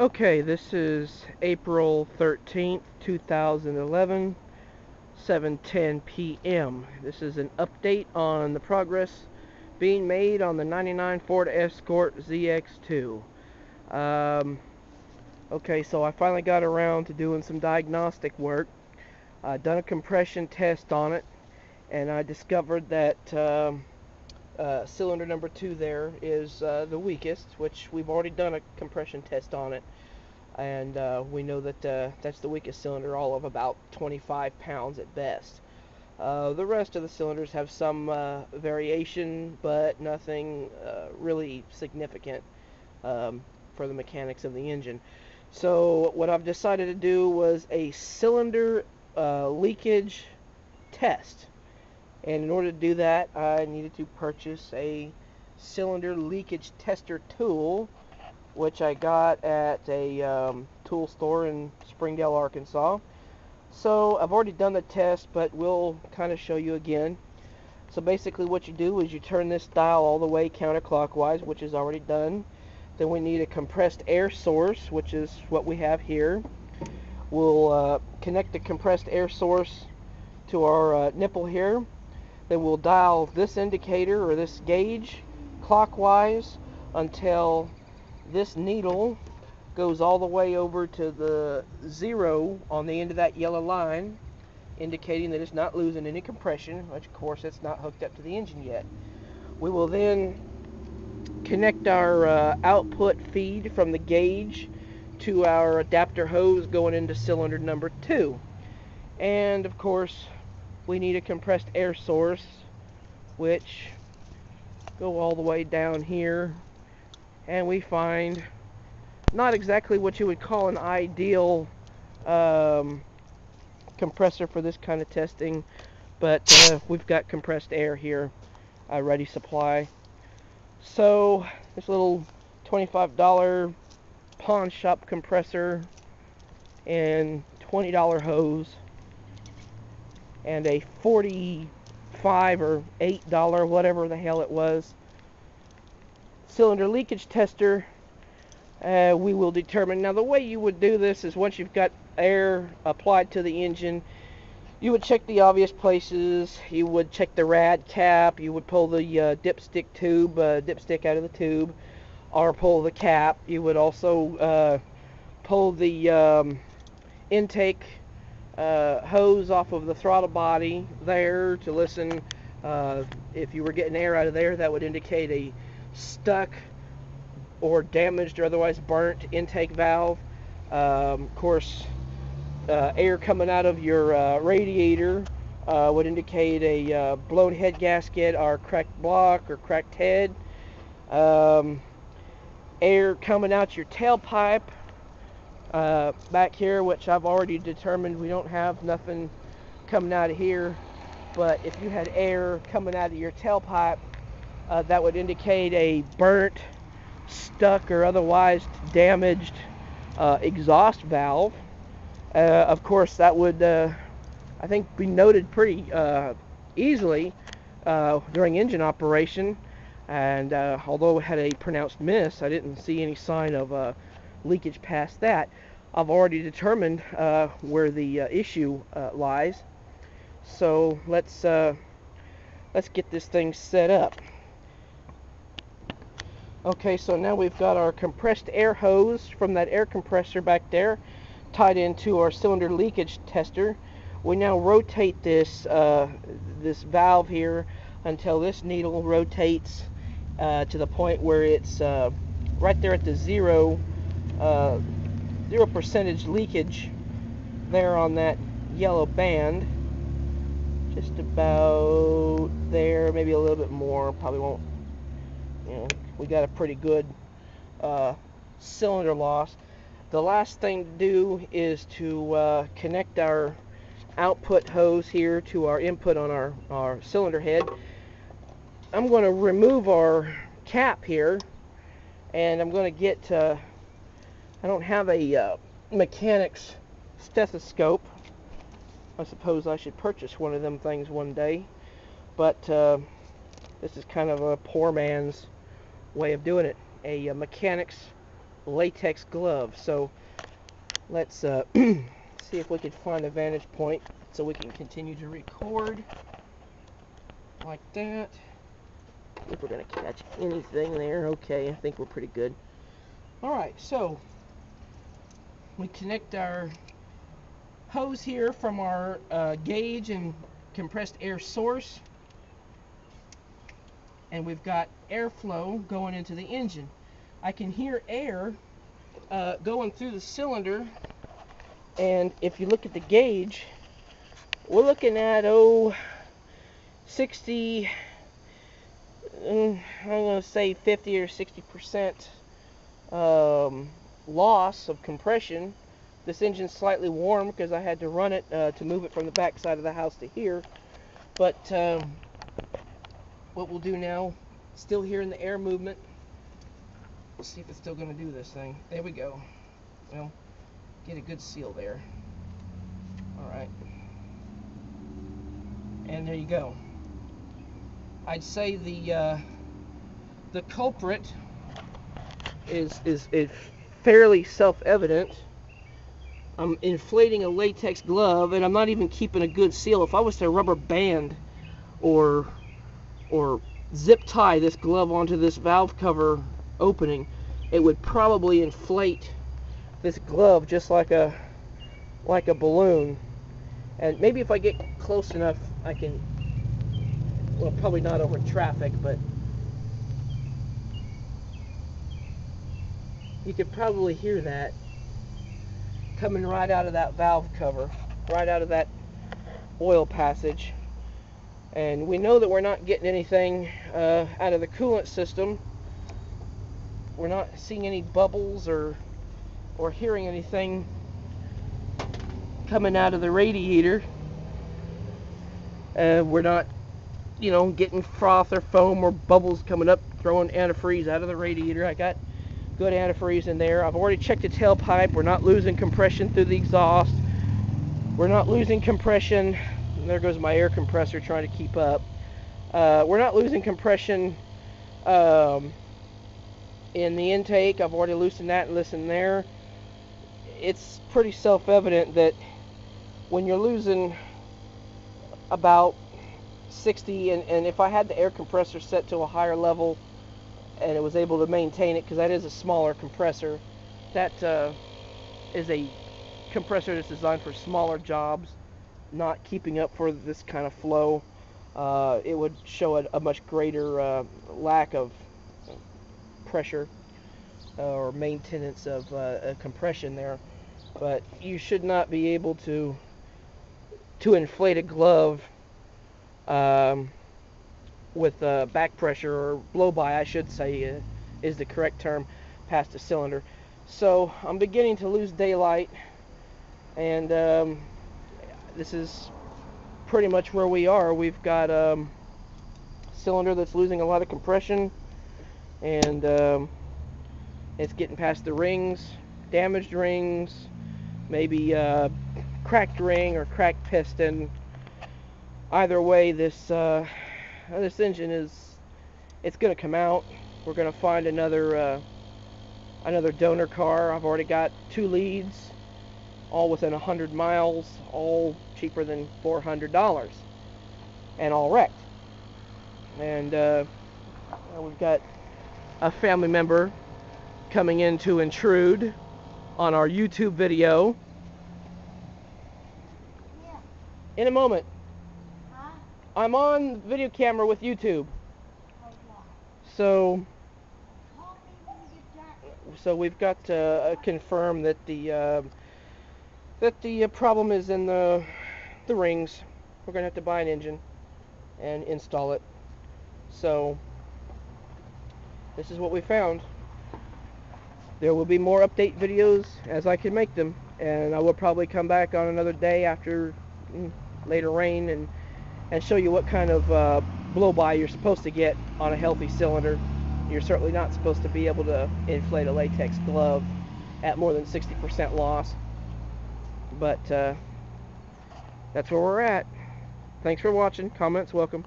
Okay, this is April 13th, 2011, 7:10 p.m. This is an update on the progress being made on the 99 Ford Escort ZX2. Okay, so I finally got around to doing some diagnostic work. Done a compression test on it, and I discovered that cylinder number 2 there is the weakest, which we've already done a compression test on it. And we know that that's the weakest cylinder, all of about 25 pounds at best. The rest of the cylinders have some variation, but nothing really significant for the mechanics of the engine. So what I've decided to do was a cylinder leakage test. And in order to do that, I needed to purchase a cylinder leakage tester tool, which I got at a tool store in Springdale, Arkansas. So I've already done the test, but we'll kind of show you again. So basically what you do is you turn this dial all the way counterclockwise, which is already done. Then we need a compressed air source, which is what we have here. We'll connect the compressed air source to our nipple here. Then we'll dial this indicator or this gauge clockwise until this needle goes all the way over to the 0 on the end of that yellow line, indicating that it's not losing any compression, which of course it's not hooked up to the engine yet. We will then connect our output feed from the gauge to our adapter hose going into cylinder number 2. And of course we need a compressed air source, which go all the way down here, and we find not exactly what you would call an ideal compressor for this kind of testing, but we've got compressed air here, ready supply. So this little $25 pawn shop compressor and $20 hose and a $45 or $8, whatever the hell it was, cylinder leakage tester, we will determine. Now the way you would do this is once you've got air applied to the engine, you would check the obvious places. You would check the rad cap, you would pull the dipstick out of the tube, or pull the cap. You would also pull the intake hose off of the throttle body there to listen. If you were getting air out of there, that would indicate a stuck or damaged or otherwise burnt intake valve. Of course, air coming out of your radiator would indicate a blown head gasket or cracked block or cracked head. Air coming out your tailpipe back here, which I've already determined we don't have nothing coming out of here, but if you had air coming out of your tailpipe, that would indicate a burnt, stuck, or otherwise damaged exhaust valve. Of course, that would, I think, be noted pretty easily during engine operation, and although it had a pronounced miss, I didn't see any sign of leakage past that. I've already determined where the issue lies. So let's get this thing set up. Okay, so now we've got our compressed air hose from that air compressor back there tied into our cylinder leakage tester. We now rotate this this valve here until this needle rotates to the point where it's right there at the 0% leakage there on that yellow band. Just about there, maybe a little bit more. Probably won't, you know, we got a pretty good cylinder loss. The last thing to do is to connect our output hose here to our input on our cylinder head. I'm going to remove our cap here, and I'm going to get, I don't have a mechanic's stethoscope. I suppose I should purchase one of them things one day, but this is kind of a poor man's way of doing it. A mechanic's latex glove. So let's see if we can find a vantage point so we can continue to record like that. If we're going to catch anything there. Okay, I think we're pretty good. Alright, so we connect our hose here from our gauge and compressed air source, and we've got airflow going into the engine. I can hear air going through the cylinder, and if you look at the gauge, we're looking at 60, I'm going to say 50 or 60% loss of compression. This engine's slightly warm because I had to run it to move it from the back side of the house to here. But what we'll do now, still hearing the air movement. Let's see if it's still going to do this thing. There we go. Well, get a good seal there. Alright. And there you go. I'd say the culprit is fairly self-evident. I'm inflating a latex glove, and I'm not even keeping a good seal. If I was to rubber band or zip tie this glove onto this valve cover opening, it would probably inflate this glove just like a balloon. And maybe if I get close enough, I can, well, probably not over traffic, but you could probably hear that coming right out of that valve cover, right out of that oil passage. And we know that we're not getting anything out of the coolant system. We're not seeing any bubbles or hearing anything coming out of the radiator. We're not, getting froth or foam or bubbles coming up, throwing antifreeze out of the radiator. I got good antifreeze in there. I've already checked the tailpipe. We're not losing compression through the exhaust. We're not losing compression. There goes my air compressor trying to keep up. We're not losing compression in the intake. I've already loosened that and listened there. It's pretty self-evident that when you're losing about 60, and if I had the air compressor set to a higher level and it was able to maintain it, because that is a smaller compressor, that is a compressor that's designed for smaller jobs, not keeping up for this kind of flow, it would show a much greater lack of pressure or maintenance of compression there. But you should not be able to inflate a glove with back pressure, or blow by, I should say, is the correct term, past the cylinder. So I'm beginning to lose daylight, and this is pretty much where we are. We've got a cylinder that's losing a lot of compression, and it's getting past the rings, damaged rings, maybe cracked ring or cracked piston. Either way, this engine it's going to come out. We're going to find another donor car. I've already got 2 leads, all within 100 miles, all cheaper than $400, and all wrecked. And we've got a family member coming in to intrude on our YouTube video. Yeah. In a moment. Huh? I'm on video camera with YouTube. Okay. So Call me when you get done. so we've got to confirm that the problem is in the rings. We're gonna have to buy an engine and install it. So this is what we found. There will be more update videos as I can make them, and I will probably come back on another day after later rain and show you what kind of blow-by you're supposed to get on a healthy cylinder. You're certainly not supposed to be able to inflate a latex glove at more than 60% loss, but that's where we're at. Thanks for watching. Comments welcome.